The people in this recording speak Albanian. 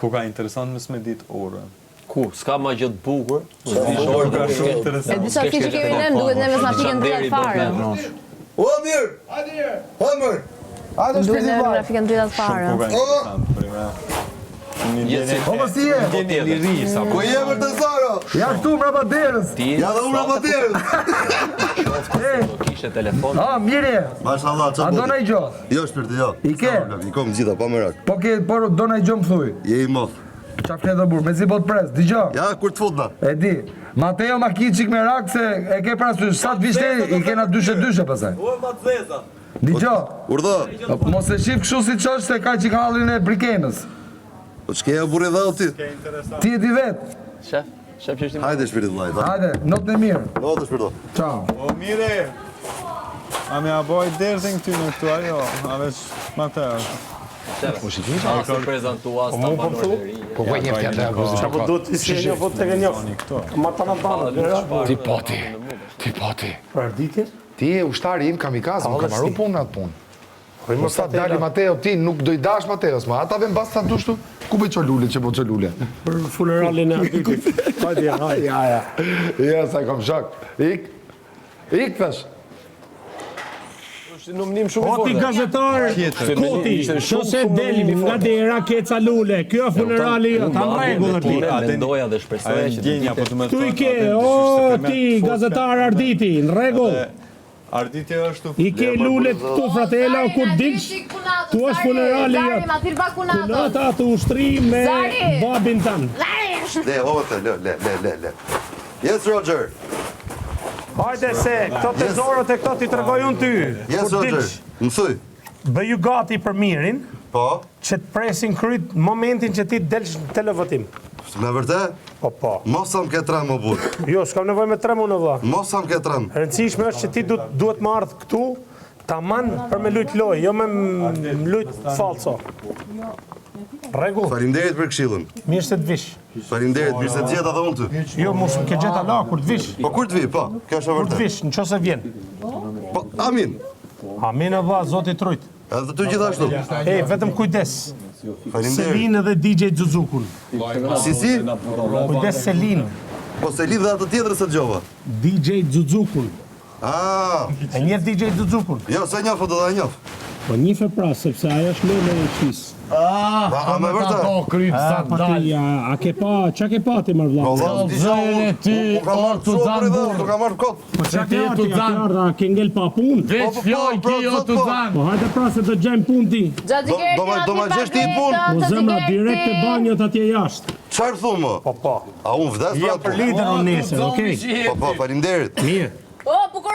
Ku ka interesant mes me ditë orën. Ku? S'ka ma gjë të bukur. E disa ti që kemi ne, duhet ne mes na pikën drejt fare. O, mirë! Hamër! Duhet ne na pikën drejt fare. Ku ka interesant për me. O, si je? Ku je për të Zoro? Ja këtu mbrapa derës. Ja dhe unë mbrapa derës. Do kishe telefon. Mirë. Mashallah, çfarë? A do na i gjo? Jo, shpirti, jo. I ke? I kom gjitha, pa merak. Po do na i gjo më thuj. Je i moth. Qa flet dhe burë, me zi bot pres, digjo. Ja, kur të futna. E di, Mateo ma ki qik me rak se e ke prasysh, sa të vishte i kena dyshe pasaj. O, ma të zeza. Digjo, Urdhë. mos e shif kështu si qosh se ka qik hallin e brikenës. Po ç'ke ja burri dhau ti? Ti e di vetë. Shef që është një... Hajde shpirti vllajt. Hajde, not në mirë. Notë shpirto. Ciao. O, mire! A me a boj derdhin këty në këtu, ajo, a veç Mateo. A se prezentua s'ta banorëri. Po ku e njef tja të Apo do të si një foto tek njëf. Ma ta na banë. Ti pati. Për arditje? Ti e ushtari im kamikaz, më kam arru punë atë punë. Po Po sa dali Mateo, ti nuk do i dash Mateos, ma ata vën bas ta dushtu, ku bëj çolule që po çolule. për funeralin e arditit. Hajde, hajde. Ja, sa kam shok. Ik thash. Në mënim shumë i O ti fortë. gazetar, koti, shose delimi nga dera keca lule, kjo funerali jo, ta rregull ti. Mendoja dhe shpresoja që Ndjenja, po të më Tu i ke, o ti gazetar Arditi, në rregull. Arditje është I ke lulet tu fratela o kur diksh, tu është funerali jot. Kunata të ushtrim me babin tan. Le, hote, le. Yes, Roger. Hajde se, këto tezorët e këto ti tregoj unë ty. Yes, Kur Roger. dilsh, Mësuj. bëju gati për mirin, Po. që të presin kryt momentin që ti delsh në televotim. Me vërtet? Po. Mos sa më ke trem më burr. Jo, s'kam nevojë me trem unë valla. Mos sa më ke trem. Rëndësishme është që ti duhet më ardh këtu, taman për me lujt lojë, jo me lujt falso. Rregull, Faleminderit për këshillën. mirë se të vish. Faleminderit, mirë se të gjeta dhe unë ty. Jo, mos më ke gjetë Allah kur të vish. Po kur të vi, po, kjo është e Kur të vërtet. vish, në qose vjen. Po, amin. Amin Allah, Zoti trujt. Edhe ty gjithashtu. Vetëm kujdes. Faleminderit. Selin edhe DJ Zuzukun. Si? Kujdes Selin. Po se lidh dhe atë tjetër se dëgjova. DJ Zuzukun. Ah, E njeh DJ Zuzukun? jo, se njoh, po do ta njoh. Po njife pra, sepse ajo është lele e qis. A me vërtet? kryp sa Po ti, a ke pa, qa ke pa ti mër vla? Unë kam marrë sopër dhe unë kam marrë kot. Po qa ke arti, a ke ngel pa pun? Veç fjoj ki o të zanë. Po hajde pra se të gjejmë pun ti. Do ma gjesh ti i punë? Po zemra, direkt të banjot atje jashtë. Çfarë thumë? Po. A unë vdes Jam për lider unë nesër, okej? Po, faleminderit. Mirë. O, bukur